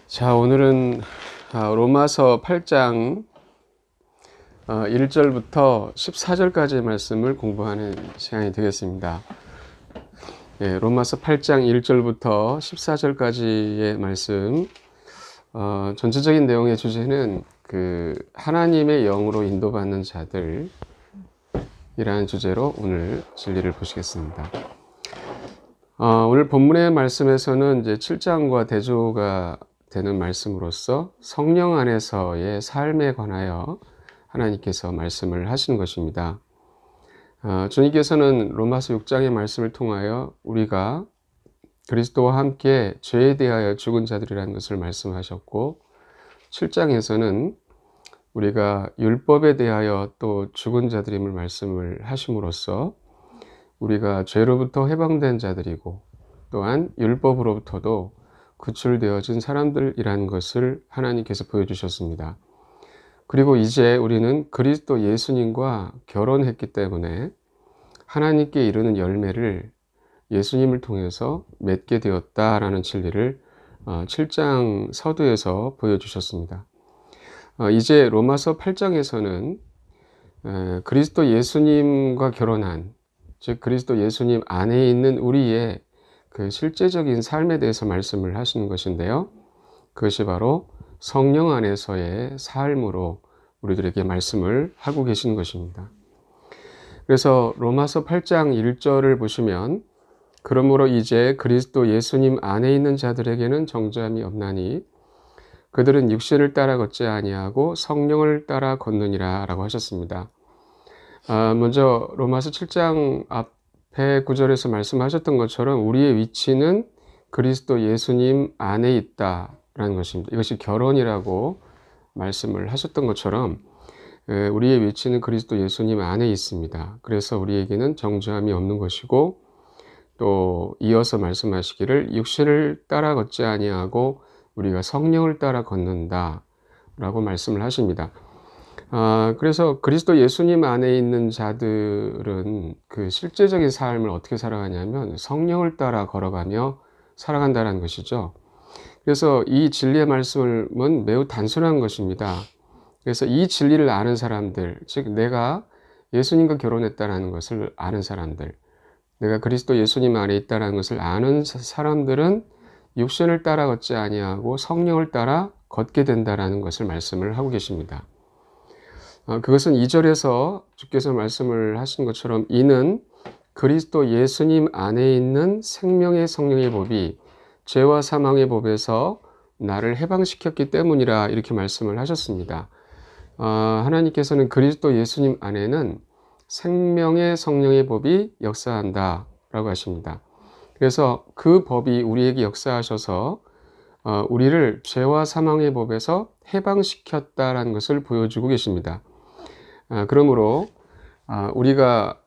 자, 오늘은 로마서 8장 1절부터 14절까지의 말씀을 공부하는 시간이 되겠습니다. 로마서 8장 1절부터 14절까지의 말씀, 전체적인 내용의 주제는 하나님의 영으로 인도받는 자들이라는 주제로 오늘 진리를 보시겠습니다. 오늘 본문의 말씀에서는 이제 7장과 대조가 되는 말씀으로서 성령 안에서의 삶에 관하여 하나님께서 말씀을 하시는 것입니다. 주님께서는 로마서 6장의 말씀을 통하여 우리가 그리스도와 함께 죄에 대하여 죽은 자들이라는 것을 말씀하셨고, 7장에서는 우리가 율법에 대하여 또 죽은 자들임을 말씀을 하심으로써 우리가 죄로부터 해방된 자들이고 또한 율법으로부터도 구출되어진 사람들이라는 것을 하나님께서 보여주셨습니다. 그리고 이제 우리는 그리스도 예수님과 결혼했기 때문에 하나님께 이르는 열매를 예수님을 통해서 맺게 되었다라는 진리를 7장 서두에서 보여주셨습니다. 이제 로마서 8장에서는 그리스도 예수님과 결혼한, 즉 그리스도 예수님 안에 있는 우리의 그 실제적인 삶에 대해서 말씀을 하시는 것인데요. 그것이 바로 성령 안에서의 삶으로 우리들에게 말씀을 하고 계시는 것입니다. 그래서 로마서 8장 1절을 보시면, 그러므로 이제 그리스도 예수님 안에 있는 자들에게는 정죄함이 없나니 그들은 육신을 따라 걷지 아니하고 성령을 따라 걷느니라 라고 하셨습니다. 먼저 로마서 7장 앞에 9절에서 말씀하셨던 것처럼 우리의 위치는 그리스도 예수님 안에 있다라는 것입니다. 이것이 결혼이라고 말씀을 하셨던 것처럼 우리의 위치는 그리스도 예수님 안에 있습니다. 그래서 우리에게는 정죄함이 없는 것이고, 또 이어서 말씀하시기를 육신을 따라 걷지 아니하고 우리가 성령을 따라 걷는다 라고 말씀을 하십니다. 그래서 그리스도 예수님 안에 있는 자들은 그 실제적인 삶을 어떻게 살아가냐면 성령을 따라 걸어가며 살아간다는 것이죠. 그래서 이 진리의 말씀은 매우 단순한 것입니다. 그래서 이 진리를 아는 사람들, 즉 내가 예수님과 결혼했다는 것을 아는 사람들, 내가 그리스도 예수님 안에 있다는 것을 아는 사람들은 육신을 따라 걷지 아니하고 성령을 따라 걷게 된다는 것을 말씀을 하고 계십니다. 그것은 2절에서 주께서 말씀을 하신 것처럼 이는 그리스도 예수님 안에 있는 생명의 성령의 법이 죄와 사망의 법에서 나를 해방시켰기 때문이라 이렇게 말씀을 하셨습니다. 하나님께서는 그리스도 예수님 안에는 생명의 성령의 법이 역사한다 라고 하십니다. 그래서 그 법이 우리에게 역사하셔서 우리를 죄와 사망의 법에서 해방시켰다라는 것을 보여주고 계십니다. 그러므로 우리가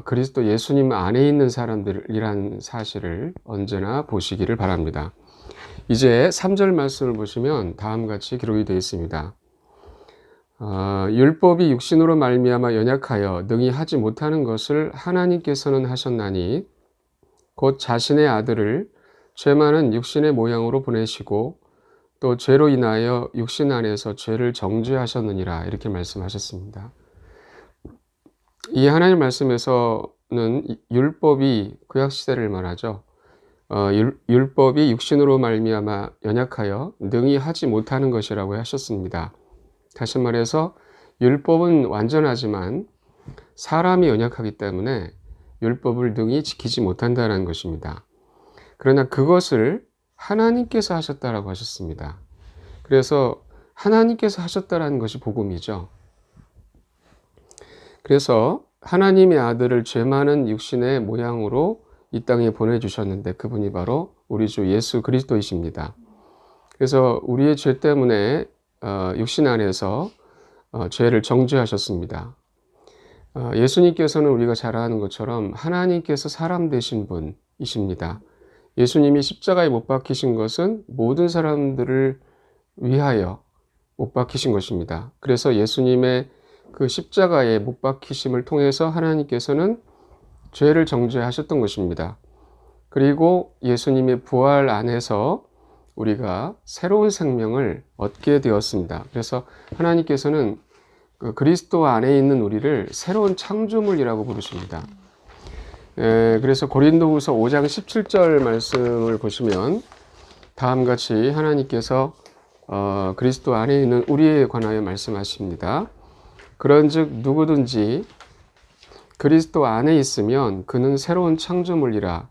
그리스도 예수님 안에 있는 사람들이란 사실을 언제나 보시기를 바랍니다. 이제 3절 말씀을 보시면 다음과 같이 기록이 되어 있습니다. 율법이 육신으로 말미암아 연약하여 능히 하지 못하는 것을 하나님께서는 하셨나니 곧 자신의 아들을 죄 많은 육신의 모양으로 보내시고 또 죄로 인하여 육신 안에서 죄를 정죄하셨느니라 이렇게 말씀하셨습니다. 이 하나님 말씀에서는 율법이 구약시대를 말하죠. 율법이 육신으로 말미암아 연약하여 능히 하지 못하는 것이라고 하셨습니다. 다시 말해서 율법은 완전하지만 사람이 연약하기 때문에 율법을 능히 지키지 못한다는 것입니다. 그러나 그것을 하나님께서 하셨다라고 하셨습니다. 그래서 하나님께서 하셨다라는 것이 복음이죠. 그래서 하나님의 아들을 죄 많은 육신의 모양으로 이 땅에 보내주셨는데 그분이 바로 우리 주 예수 그리스도이십니다. 그래서 우리의 죄 때문에 육신 안에서 죄를 정죄하셨습니다. 예수님께서는 우리가 잘 아는 것처럼 하나님께서 사람 되신 분이십니다. 예수님이 십자가에 못 박히신 것은 모든 사람들을 위하여 못 박히신 것입니다. 그래서 예수님의 그 십자가에 못 박히심을 통해서 하나님께서는 죄를 정죄하셨던 것입니다. 그리고 예수님의 부활 안에서 우리가 새로운 생명을 얻게 되었습니다. 그래서 하나님께서는 그 그리스도 안에 있는 우리를 새로운 창조물이라고 부르십니다. 그래서 고린도후서 5장 17절 말씀을 보시면 다음과 같이 하나님께서 그리스도 안에 있는 우리에 관하여 말씀하십니다. 그런즉 누구든지 그리스도 안에 있으면 그는 새로운 창조물이라.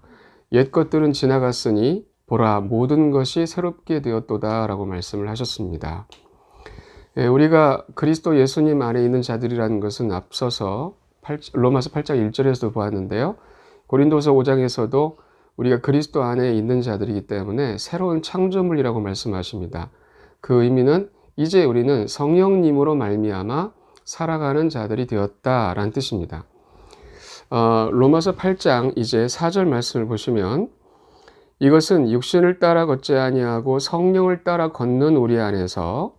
옛 것들은 지나갔으니 보라 모든 것이 새롭게 되었도다 라고 말씀을 하셨습니다. 우리가 그리스도 예수님 안에 있는 자들이라는 것은 앞서서 로마서 8장 1절에서도 보았는데요. 고린도서 5장에서도 우리가 그리스도 안에 있는 자들이기 때문에 새로운 창조물이라고 말씀하십니다. 그 의미는 이제 우리는 성령님으로 말미암아 살아가는 자들이 되었다라는 뜻입니다. 로마서 8장 이제 4절 말씀을 보시면 이것은 육신을 따라 걷지 아니하고 성령을 따라 걷는 우리 안에서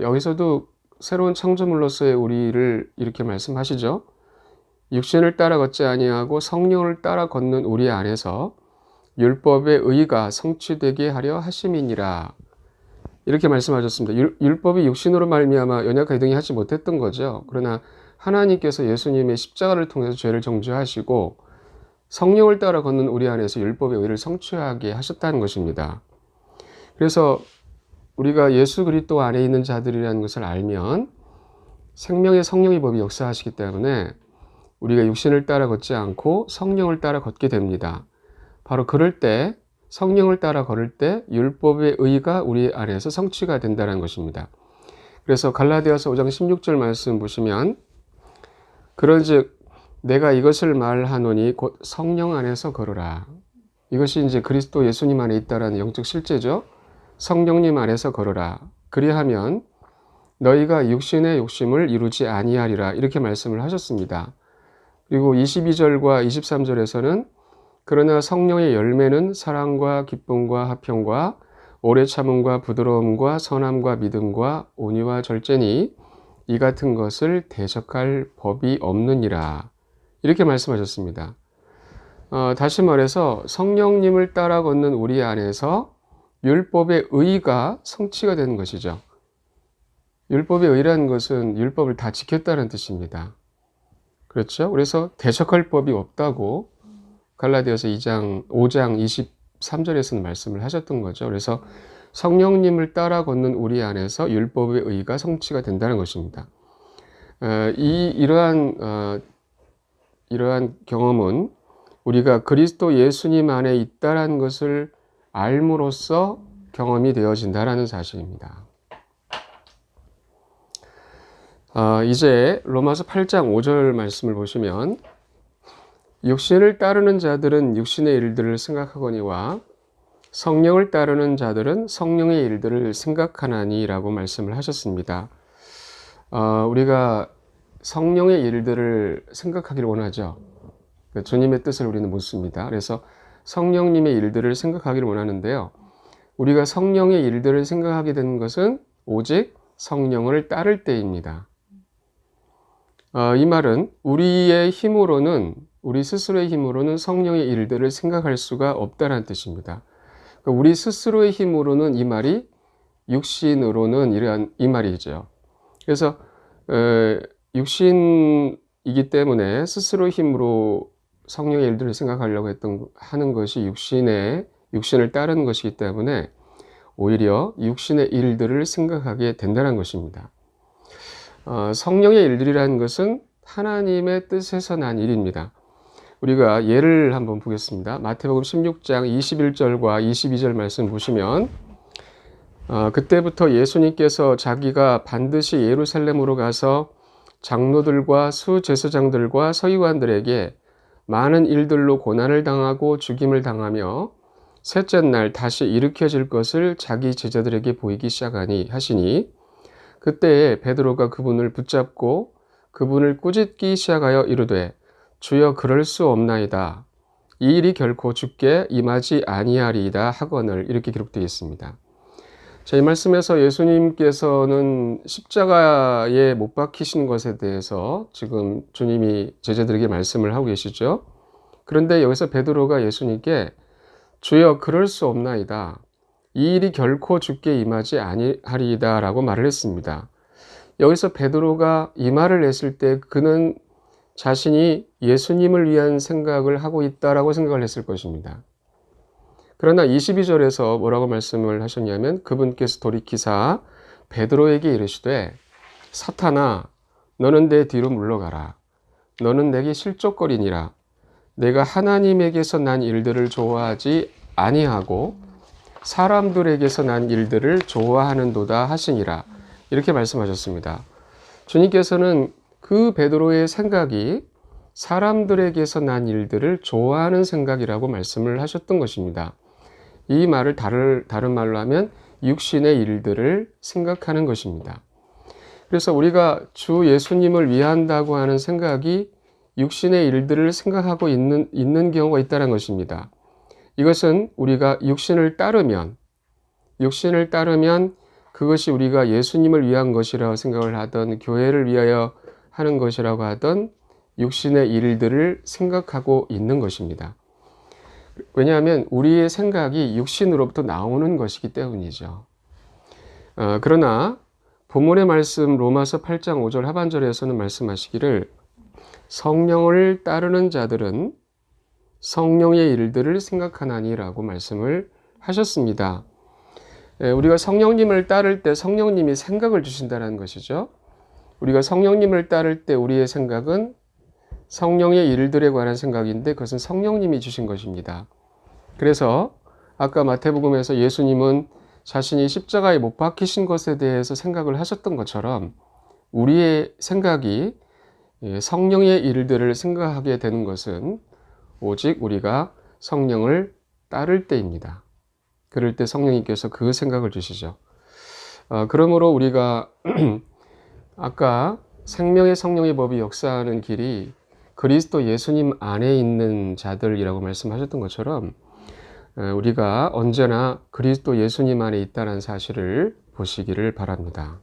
여기서도 새로운 창조물로서의 우리를 이렇게 말씀하시죠. 육신을 따라 걷지 아니하고 성령을 따라 걷는 우리 안에서 율법의 의가 성취되게 하려 하심이니라. 이렇게 말씀하셨습니다. 율법이 육신으로 말미암아 연약하게 등하지 못했던 거죠. 그러나 하나님께서 예수님의 십자가를 통해서 죄를 정죄하시고 성령을 따라 걷는 우리 안에서 율법의 의를 성취하게 하셨다는 것입니다. 그래서 우리가 예수 그리스도 안에 있는 자들이라는 것을 알면 생명의 성령의 법이 역사하시기 때문에 우리가 육신을 따라 걷지 않고 성령을 따라 걷게 됩니다. 바로 그럴 때 성령을 따라 걸을 때 율법의 의가 우리 안에서 성취가 된다는 것입니다. 그래서 갈라디아서 5장 16절 말씀 보시면 그런즉 내가 이것을 말하노니 곧 성령 안에서 걸으라. 이것이 이제 그리스도 예수님 안에 있다라는 영적 실제죠. 성령님 안에서 걸으라. 그리하면 너희가 육신의 욕심을 이루지 아니하리라. 이렇게 말씀을 하셨습니다. 그리고 22절과 23절에서는 그러나 성령의 열매는 사랑과 기쁨과 화평과 오래 참음과 부드러움과 선함과 믿음과 온유와 절제니 이 같은 것을 대적할 법이 없느니라. 이렇게 말씀하셨습니다. 다시 말해서 성령님을 따라 걷는 우리 안에서 율법의 의가 성취가 되는 것이죠. 율법의 의라는 것은 율법을 다 지켰다는 뜻입니다. 그렇죠? 그래서 대적할 법이 없다고 갈라디아서 5장 23절에서는 말씀을 하셨던 거죠. 그래서 성령님을 따라 걷는 우리 안에서 율법의 의가 성취가 된다는 것입니다. 이러한 경험은 우리가 그리스도 예수님 안에 있다라는 것을 알므로써 경험이 되어진다라는 사실입니다. 이제 로마서 8장 5절 말씀을 보시면 육신을 따르는 자들은 육신의 일들을 생각하거니와 성령을 따르는 자들은 성령의 일들을 생각하나니라고 말씀을 하셨습니다. 우리가 성령의 일들을 생각하기를 원하죠. 주님의 뜻을 우리는 묻습니다. 그래서 성령님의 일들을 생각하기를 원하는데요. 우리가 성령의 일들을 생각하게 되는 것은 오직 성령을 따를 때입니다. 이 말은 우리의 힘으로는 우리 스스로의 힘으로는 성령의 일들을 생각할 수가 없다는 뜻입니다. 우리 스스로의 힘으로는 이 말이 육신으로는 이 말이죠. 그래서 육신이기 때문에 스스로의 힘으로 성령의 일들을 생각하려고 하는 것이 육신을 따르는 것이기 때문에 오히려 육신의 일들을 생각하게 된다는 것입니다. 성령의 일들이라는 것은 하나님의 뜻에서 난 일입니다. 우리가 예를 한번 보겠습니다. 마태복음 16장 21절과 22절 말씀 보시면 그때부터 예수님께서 자기가 반드시 예루살렘으로 가서 장로들과 수제사장들과 서기관들에게 많은 일들로 고난을 당하고 죽임을 당하며 셋째 날 다시 일으켜질 것을 자기 제자들에게 보이기 시작하니 하시니 그때에 베드로가 그분을 붙잡고 그분을 꾸짖기 시작하여 이르되 주여 그럴 수 없나이다. 이 일이 결코 주께 임하지 아니하리이다 하거늘. 이렇게 기록되어 있습니다. 자, 이 말씀에서 예수님께서는 십자가에 못 박히신 것에 대해서 지금 주님이 제자들에게 말씀을 하고 계시죠. 그런데 여기서 베드로가 예수님께 주여 그럴 수 없나이다. 이 일이 결코 주께 임하지 아니하리이다 라고 말을 했습니다. 여기서 베드로가 이 말을 했을 때 그는 자신이 예수님을 위한 생각을 하고 있다라고 생각을 했을 것입니다. 그러나 22절에서 뭐라고 말씀을 하셨냐면 그분께서 돌이키사 베드로에게 이르시되 사탄아 너는 내 뒤로 물러가라. 너는 내게 실족거리니라. 내가 하나님에게서 난 일들을 좋아하지 아니하고 사람들에게서 난 일들을 좋아하는도다 하시니라. 이렇게 말씀하셨습니다. 주님께서는 그 베드로의 생각이 사람들에게서 난 일들을 좋아하는 생각이라고 말씀을 하셨던 것입니다. 이 말을 다른 말로 하면 육신의 일들을 생각하는 것입니다. 그래서 우리가 주 예수님을 위한다고 하는 생각이 육신의 일들을 생각하고 있는 경우가 있다는 것입니다. 이것은 우리가 육신을 따르면 그것이 우리가 예수님을 위한 것이라고 생각을 하던 교회를 위하여 하는 것이라고 하던 육신의 일들을 생각하고 있는 것입니다. 왜냐하면 우리의 생각이 육신으로부터 나오는 것이기 때문이죠. 그러나 본문의 말씀 로마서 8장 5절 하반절에서는 말씀하시기를 성령을 따르는 자들은 성령의 일들을 생각하나니라고 말씀을 하셨습니다. 우리가 성령님을 따를 때 성령님이 생각을 주신다는 것이죠. 우리가 성령님을 따를 때 우리의 생각은 성령의 일들에 관한 생각인데 그것은 성령님이 주신 것입니다. 그래서 아까 마태복음에서 예수님은 자신이 십자가에 못 박히신 것에 대해서 생각을 하셨던 것처럼 우리의 생각이 성령의 일들을 생각하게 되는 것은 오직 우리가 성령을 따를 때입니다. 그럴 때 성령님께서 그 생각을 주시죠. 그러므로 우리가 아까 생명의 성령의 법이 역사하는 길이 그리스도 예수님 안에 있는 자들이라고 말씀하셨던 것처럼 우리가 언제나 그리스도 예수님 안에 있다는 사실을 보시기를 바랍니다.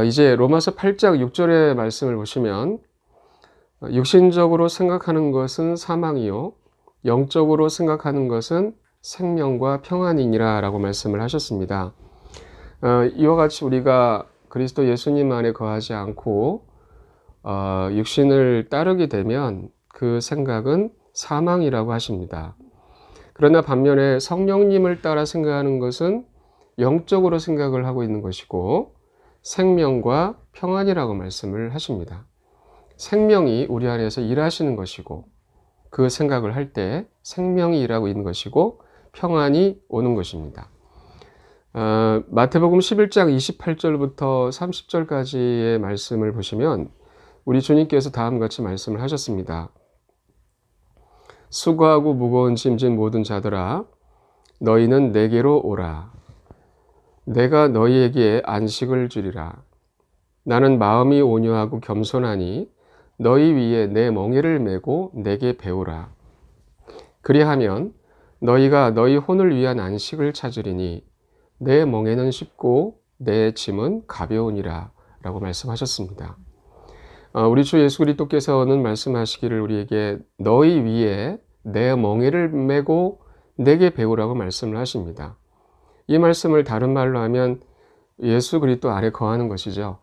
이제 로마서 8장 6절의 말씀을 보시면 육신적으로 생각하는 것은 사망이요 영적으로 생각하는 것은 생명과 평안이니라 라고 말씀을 하셨습니다. 이와 같이 우리가 그리스도 예수님 안에 거하지 않고 육신을 따르게 되면 그 생각은 사망이라고 하십니다. 그러나 반면에 성령님을 따라 생각하는 것은 영적으로 생각을 하고 있는 것이고 생명과 평안이라고 말씀을 하십니다. 생명이 우리 안에서 일하시는 것이고 그 생각을 할 때 생명이 일하고 있는 것이고 평안이 오는 것입니다. 마태복음 11장 28절부터 30절까지의 말씀을 보시면 우리 주님께서 다음과 같이 말씀을 하셨습니다. 수고하고 무거운 짐진 모든 자들아 너희는 내게로 오라. 내가 너희에게 안식을 주리라. 나는 마음이 온유하고 겸손하니 너희 위에 내 멍에를 메고 내게 배우라. 그리하면 너희가 너희 혼을 위한 안식을 찾으리니 내 멍에는 쉽고 내 짐은 가벼우니라 라고 말씀하셨습니다. 우리 주 예수 그리스도께서는 말씀하시기를 우리에게 너희 위에 내 멍에를 메고 내게 배우라고 말씀을 하십니다. 이 말씀을 다른 말로 하면 예수 그리스도 안에 거하는 것이죠.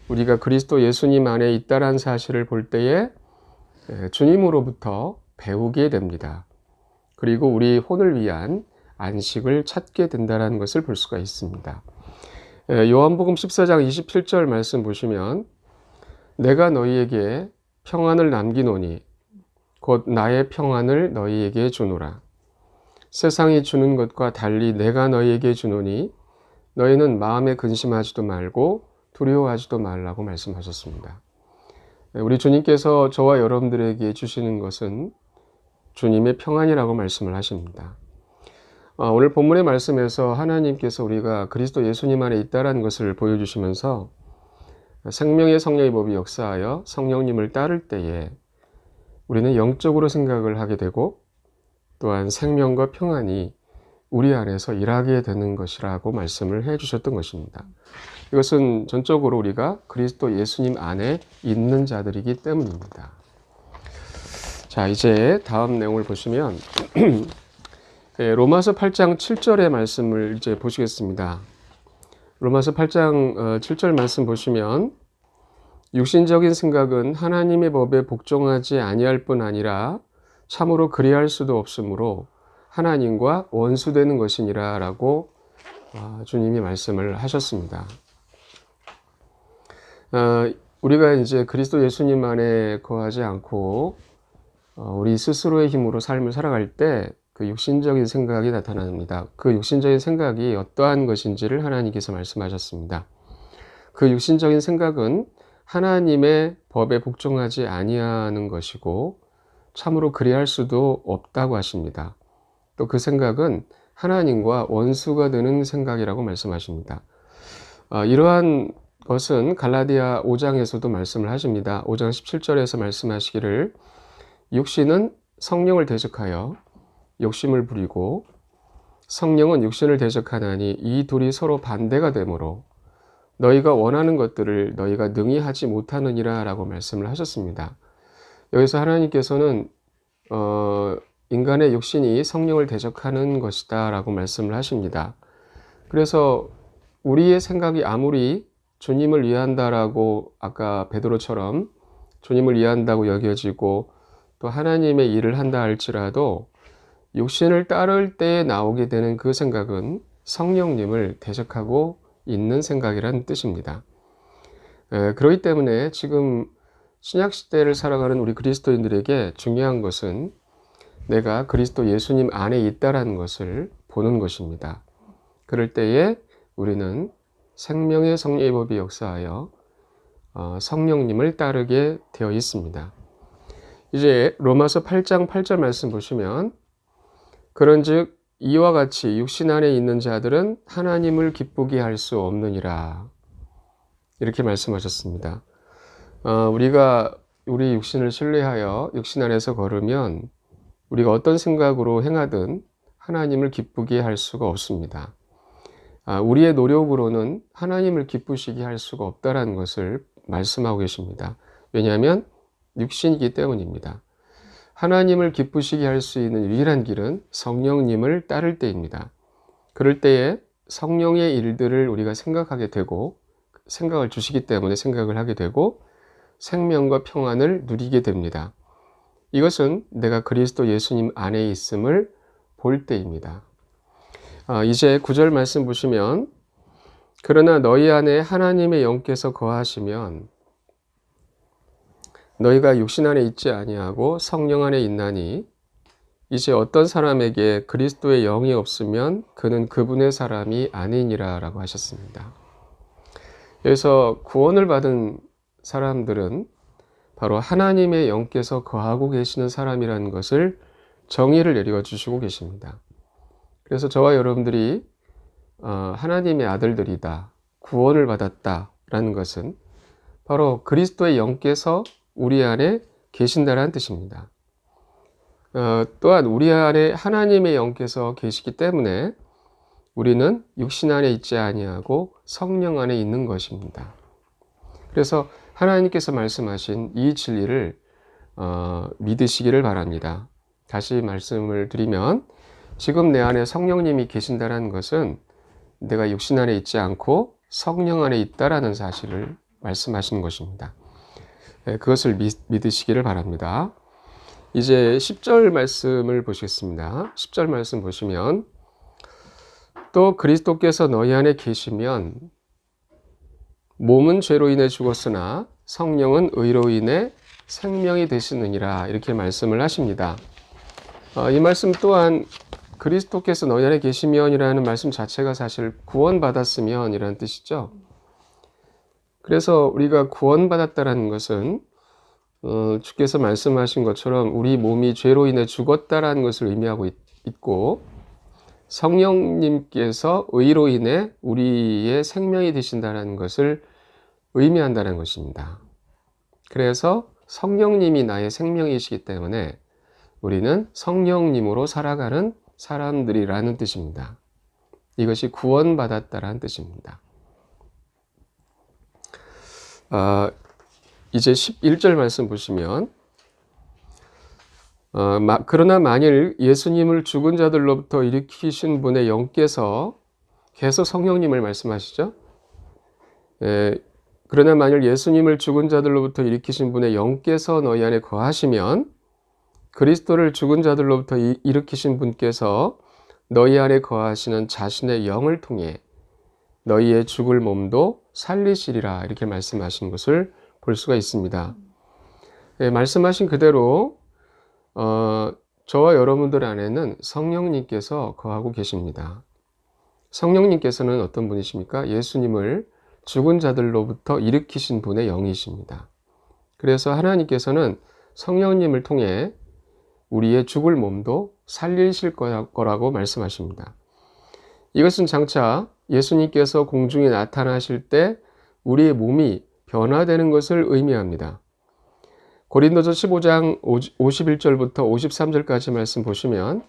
우리가 그리스도 예수님 안에 있다는 사실을 볼 때에 주님으로부터 배우게 됩니다. 그리고 우리 혼을 위한 안식을 찾게 된다는 것을 볼 수가 있습니다. 요한복음 14장 27절 말씀 보시면 내가 너희에게 평안을 남기노니 곧 나의 평안을 너희에게 주노라. 세상이 주는 것과 달리 내가 너희에게 주노니 너희는 마음에 근심하지도 말고 두려워하지도 말라고 말씀하셨습니다. 우리 주님께서 저와 여러분들에게 주시는 것은 주님의 평안이라고 말씀을 하십니다. 오늘 본문의 말씀에서 하나님께서 우리가 그리스도 예수님 안에 있다는 것을 보여주시면서 생명의 성령의 법이 역사하여 성령님을 따를 때에 우리는 영적으로 생각을 하게 되고 또한 생명과 평안이 우리 안에서 일하게 되는 것이라고 말씀을 해 주셨던 것입니다. 이것은 전적으로 우리가 그리스도 예수님 안에 있는 자들이기 때문입니다. 자, 이제 다음 내용을 보시면 로마서 8장 7절의 말씀을 이제 보시겠습니다. 로마서 8장 7절 말씀 보시면 육신적인 생각은 하나님의 법에 복종하지 아니할 뿐 아니라 참으로 그리할 수도 없으므로 하나님과 원수되는 것이니라 라고 주님이 말씀을 하셨습니다. 우리가 이제 그리스도 예수님 안에 거하지 않고 우리 스스로의 힘으로 삶을 살아갈 때 그 육신적인 생각이 나타납니다. 그 육신적인 생각이 어떠한 것인지를 하나님께서 말씀하셨습니다. 그 육신적인 생각은 하나님의 법에 복종하지 아니하는 것이고 참으로 그리할 수도 없다고 하십니다. 또 그 생각은 하나님과 원수가 되는 생각이라고 말씀하십니다. 이러한 것은 갈라디아 5장에서도 말씀을 하십니다. 5장 17절에서 말씀하시기를 육신은 성령을 대적하여 욕심을 부리고 성령은 육신을 대적하나니 이 둘이 서로 반대가 되므로 너희가 원하는 것들을 너희가 능히 하지 못하느니라 라고 말씀을 하셨습니다. 여기서 하나님께서는 인간의 육신이 성령을 대적하는 것이다 라고 말씀을 하십니다. 그래서 우리의 생각이 아무리 주님을 위한다라고 아까 베드로처럼 주님을 위한다고 여겨지고 또 하나님의 일을 한다 할지라도 육신을 따를 때에 나오게 되는 그 생각은 성령님을 대적하고 있는 생각이라는 뜻입니다. 그렇기 때문에 지금 신약시대를 살아가는 우리 그리스도인들에게 중요한 것은 내가 그리스도 예수님 안에 있다라는 것을 보는 것입니다. 그럴 때에 우리는 생명의 성령의 법이 역사하여 성령님을 따르게 되어 있습니다. 이제 로마서 8장 8절 말씀 보시면 그런즉 이와 같이 육신 안에 있는 자들은 하나님을 기쁘게 할 수 없느니라 이렇게 말씀하셨습니다. 우리가 우리 육신을 신뢰하여 육신 안에서 걸으면 우리가 어떤 생각으로 행하든 하나님을 기쁘게 할 수가 없습니다. 우리의 노력으로는 하나님을 기쁘시게 할 수가 없다는 것을 말씀하고 계십니다. 왜냐하면 육신이기 때문입니다. 하나님을 기쁘시게 할 수 있는 유일한 길은 성령님을 따를 때입니다. 그럴 때에 성령의 일들을 우리가 생각하게 되고 생각을 주시기 때문에 생각을 하게 되고 생명과 평안을 누리게 됩니다. 이것은 내가 그리스도 예수님 안에 있음을 볼 때입니다. 이제 9절 말씀 보시면 그러나 너희 안에 하나님의 영께서 거하시면 너희가 육신 안에 있지 아니하고 성령 안에 있나니 이제 어떤 사람에게 그리스도의 영이 없으면 그는 그분의 사람이 아니니라 라고 하셨습니다. 여기서 구원을 받은 사람들은 바로 하나님의 영께서 거하고 계시는 사람이라는 것을 정의를 내려주시고 계십니다. 그래서 저와 여러분들이 하나님의 아들들이다, 구원을 받았다라는 것은 바로 그리스도의 영께서 우리 안에 계신다라는 뜻입니다. 또한 우리 안에 하나님의 영께서 계시기 때문에 우리는 육신 안에 있지 아니하고 성령 안에 있는 것입니다. 그래서 하나님께서 말씀하신 이 진리를 믿으시기를 바랍니다. 다시 말씀을 드리면 지금 내 안에 성령님이 계신다는 것은 내가 육신 안에 있지 않고 성령 안에 있다라는 사실을 말씀하시는 것입니다. 그것을 믿으시기를 바랍니다. 이제 10절 말씀을 보시겠습니다. 10절 말씀 보시면 또 그리스도께서 너희 안에 계시면 몸은 죄로 인해 죽었으나 성령은 의로 인해 생명이 되시느니라 이렇게 말씀을 하십니다. 이 말씀 또한 그리스도께서 너희 안에 계시면이라는 말씀 자체가 사실 구원받았으면 이라는 뜻이죠. 그래서 우리가 구원받았다는 것은 주께서 말씀하신 것처럼 우리 몸이 죄로 인해 죽었다라는 것을 의미하고 있고 성령님께서 의로 인해 우리의 생명이 되신다는 것을 의미한다는 것입니다. 그래서 성령님이 나의 생명이시기 때문에 우리는 성령님으로 살아가는 사람들이라는 뜻입니다. 이것이 구원받았다라는 뜻입니다. 이제 11절 말씀 보시면 그러나 만일 예수님을 죽은 자들로부터 일으키신 분의 영께서, 계속 성령님을 말씀하시죠. 그러나 만일 예수님을 죽은 자들로부터 일으키신 분의 영께서 너희 안에 거하시면 그리스도를 죽은 자들로부터 일으키신 분께서 너희 안에 거하시는 자신의 영을 통해 너희의 죽을 몸도 살리시리라, 이렇게 말씀하신 것을 볼 수가 있습니다. 말씀하신 그대로 저와 여러분들 안에는 성령님께서 거하고 계십니다. 성령님께서는 어떤 분이십니까? 예수님을 죽은 자들로부터 일으키신 분의 영이십니다. 그래서 하나님께서는 성령님을 통해 우리의 죽을 몸도 살리실 거라고 말씀하십니다. 이것은 장차 예수님께서 공중에 나타나실 때 우리의 몸이 변화되는 것을 의미합니다. 고린도서 15장 51절부터 53절까지 말씀 보시면,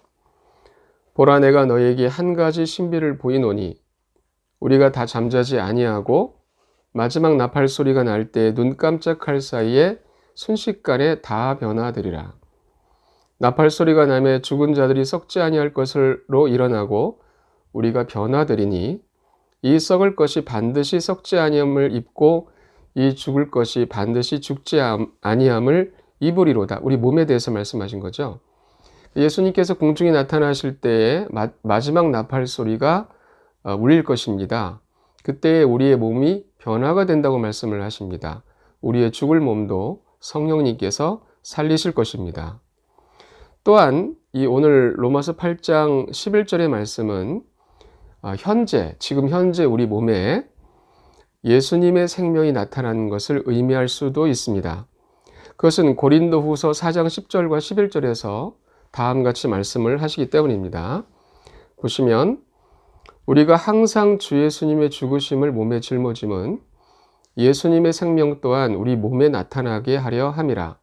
보라 내가 너에게 한 가지 신비를 보이노니 우리가 다 잠자지 아니하고 마지막 나팔 소리가 날 때 눈 깜짝할 사이에 순식간에 다 변화되리라. 나팔 소리가 나매 죽은 자들이 썩지 아니할 것으로 일어나고 우리가 변화되리니 이 썩을 것이 반드시 썩지 아니함을 입고 이 죽을 것이 반드시 죽지 아니함을 입으리로다. 우리 몸에 대해서 말씀하신 거죠. 예수님께서 공중에 나타나실 때에 마지막 나팔 소리가 울릴 것입니다. 그때 우리의 몸이 변화가 된다고 말씀을 하십니다. 우리의 죽을 몸도 성령님께서 살리실 것입니다. 또한 이 오늘 로마서 8장 11절의 말씀은 지금 현재 우리 몸에 예수님의 생명이 나타나는 것을 의미할 수도 있습니다. 그것은 고린도후서 4장 10절과 11절에서 다음과 같이 말씀을 하시기 때문입니다. 보시면, 우리가 항상 주 예수님의 죽으심을 몸에 짊어짐은 예수님의 생명 또한 우리 몸에 나타나게 하려 함이라.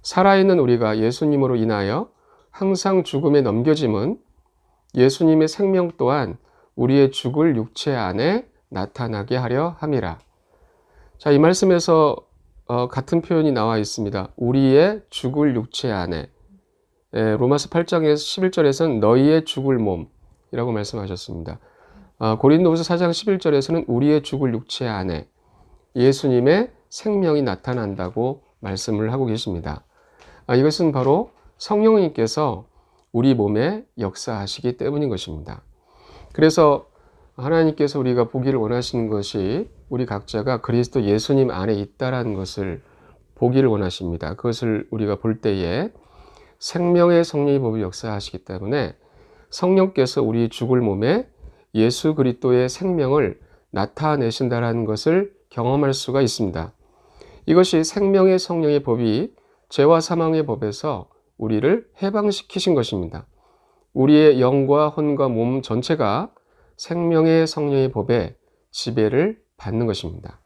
살아있는 우리가 예수님으로 인하여 항상 죽음에 넘겨짐은 예수님의 생명 또한 우리의 죽을 육체 안에 나타나게 하려 함이라. 자, 이 말씀에서 같은 표현이 나와 있습니다. 우리의 죽을 육체 안에. 로마서 8장에서 11절에서는 너희의 죽을 몸이라고 말씀하셨습니다. 고린도후서 4장 11절에서는 우리의 죽을 육체 안에 예수님의 생명이 나타난다고 말씀을 하고 계십니다. 이것은 바로 성령님께서 우리 몸에 역사하시기 때문인 것입니다. 그래서 하나님께서 우리가 보기를 원하시는 것이 우리 각자가 그리스도 예수님 안에 있다라는 것을 보기를 원하십니다. 그것을 우리가 볼 때에 생명의 성령의 법이 역사하시기 때문에 성령께서 우리 죽을 몸에 예수 그리스도의 생명을 나타내신다라는 것을 경험할 수가 있습니다. 이것이 생명의 성령의 법이 죄와 사망의 법에서 우리를 해방시키신 것입니다. 우리의 영과 혼과 몸 전체가 생명의 성령의 법에 지배를 받는 것입니다.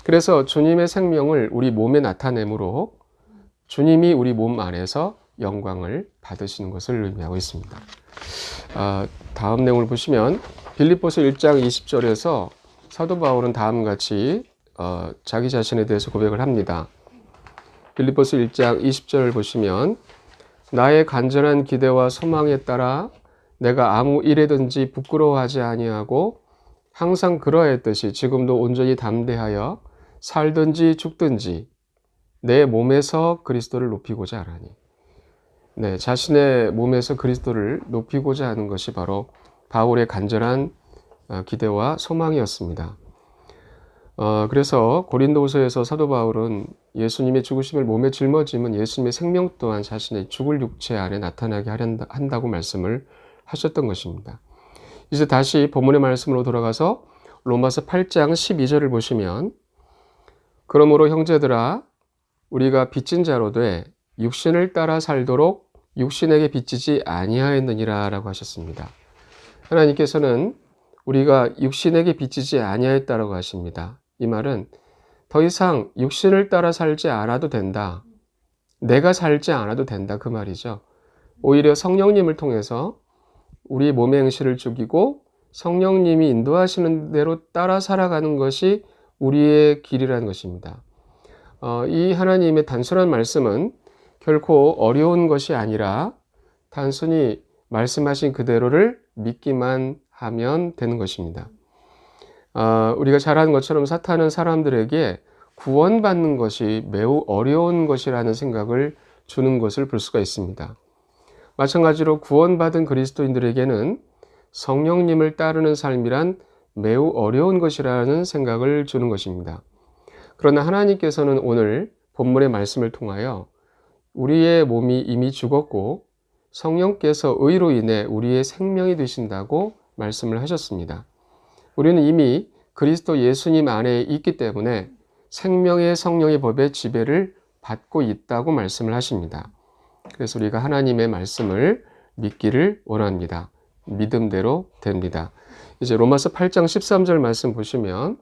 그래서 주님의 생명을 우리 몸에 나타내므로 주님이 우리 몸 안에서 영광을 받으시는 것을 의미하고 있습니다. 다음 내용을 보시면 빌립보서 1장 20절에서 사도 바울은 다음과 같이 자기 자신에 대해서 고백을 합니다. 빌립보서 1장 20절을 보시면, 나의 간절한 기대와 소망에 따라 내가 아무 일에든지 부끄러워하지 아니하고 항상 그러했듯이 지금도 온전히 담대하여 살든지 죽든지 내 몸에서 그리스도를 높이고자 하라니. 자신의 몸에서 그리스도를 높이고자 하는 것이 바로 바울의 간절한 기대와 소망이었습니다. 그래서 고린도후서에서 사도 바울은 예수님의 죽으심을 몸에 짊어짐은 예수님의 생명 또한 자신의 죽을 육체 안에 나타나게 한다고 말씀을 하셨던 것입니다. 이제 다시 본문의 말씀으로 돌아가서 로마서 8장 12절을 보시면, 그러므로 형제들아 우리가 빚진 자로 돼 육신을 따라 살도록 육신에게 빚지지 아니하였느니라 라고 하셨습니다. 하나님께서는 우리가 육신에게 빚지지 아니하였다라고 하십니다. 이 말은 더 이상 육신을 따라 살지 않아도 된다. 내가 살지 않아도 된다, 그 말이죠. 오히려 성령님을 통해서 우리 몸의 행실을 죽이고 성령님이 인도하시는 대로 따라 살아가는 것이 우리의 길이라는 것입니다. 이 하나님의 단순한 말씀은 결코 어려운 것이 아니라 단순히 말씀하신 그대로를 믿기만 하면 되는 것입니다. 우리가 잘 아는 것처럼 사탄은 사람들에게 구원받는 것이 매우 어려운 것이라는 생각을 주는 것을 볼 수가 있습니다. 마찬가지로 구원받은 그리스도인들에게는 성령님을 따르는 삶이란 매우 어려운 것이라는 생각을 주는 것입니다. 그러나 하나님께서는 오늘 본문의 말씀을 통하여 우리의 몸이 이미 죽었고 성령께서 의로 인해 우리의 생명이 되신다고 말씀을 하셨습니다. 우리는 이미 그리스도 예수님 안에 있기 때문에 생명의 성령의 법의 지배를 받고 있다고 말씀을 하십니다. 그래서 우리가 하나님의 말씀을 믿기를 원합니다. 믿음대로 됩니다. 이제 로마서 8장 13절 말씀 보시면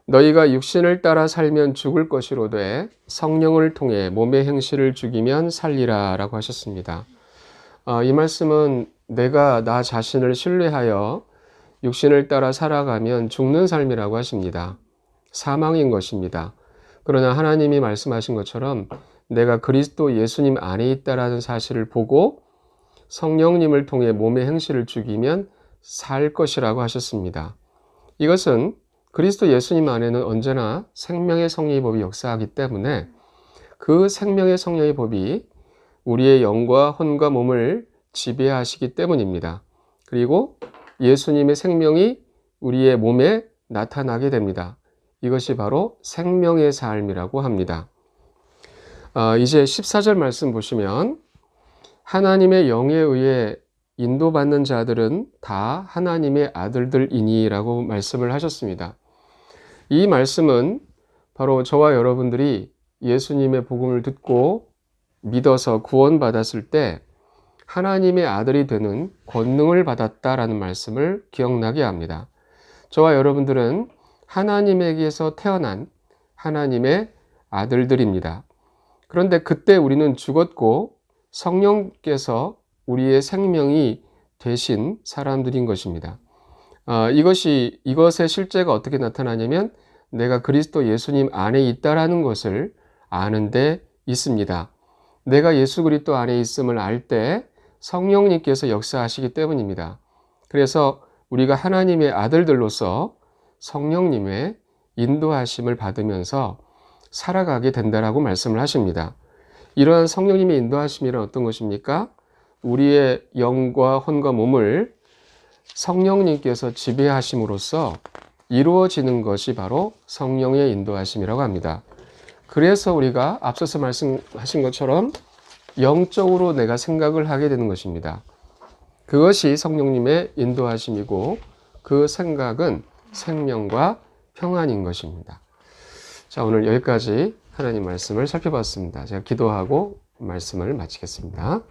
너희가 육신을 따라 살면 죽을 것이로되 성령을 통해 몸의 행실을 죽이면 살리라 라고 하셨습니다. 이 말씀은 내가 나 자신을 신뢰하여 육신을 따라 살아가면 죽는 삶이라고 하십니다. 사망인 것입니다. 그러나 하나님이 말씀하신 것처럼 내가 그리스도 예수님 안에 있다라는 사실을 보고 성령님을 통해 몸의 행실을 죽이면 살 것이라고 하셨습니다. 이것은 그리스도 예수님 안에는 언제나 생명의 성령의 법이 역사하기 때문에 그 생명의 성령의 법이 우리의 영과 혼과 몸을 지배하시기 때문입니다. 그리고 예수님의 생명이 우리의 몸에 나타나게 됩니다. 이것이 바로 생명의 삶이라고 합니다. 이제 14절 말씀 보시면 하나님의 영에 의해 인도받는 자들은 다 하나님의 아들들이니 라고 말씀을 하셨습니다. 이 말씀은 바로 저와 여러분들이 예수님의 복음을 듣고 믿어서 구원받았을 때 하나님의 아들이 되는 권능을 받았다라는 말씀을 기억나게 합니다. 저와 여러분들은 하나님에게서 태어난 하나님의 아들들입니다. 그런데 그때 우리는 죽었고 성령께서 우리의 생명이 되신 사람들인 것입니다. 이것의 실제가 어떻게 나타나냐면 내가 그리스도 예수님 안에 있다라는 것을 아는 데 있습니다. 내가 예수 그리스도 안에 있음을 알 때 성령님께서 역사하시기 때문입니다. 그래서 우리가 하나님의 아들들로서 성령님의 인도하심을 받으면서 살아가게 된다라고 말씀을 하십니다. 이러한 성령님의 인도하심이란 어떤 것입니까? 우리의 영과 혼과 몸을 성령님께서 지배하심으로써 이루어지는 것이 바로 성령의 인도하심이라고 합니다. 그래서 우리가 앞서서 말씀하신 것처럼 영적으로 내가 생각을 하게 되는 것입니다. 그것이 성령님의 인도하심이고 그 생각은 생명과 평안인 것입니다. 자, 오늘 여기까지 하나님 말씀을 살펴봤습니다. 제가 기도하고 말씀을 마치겠습니다.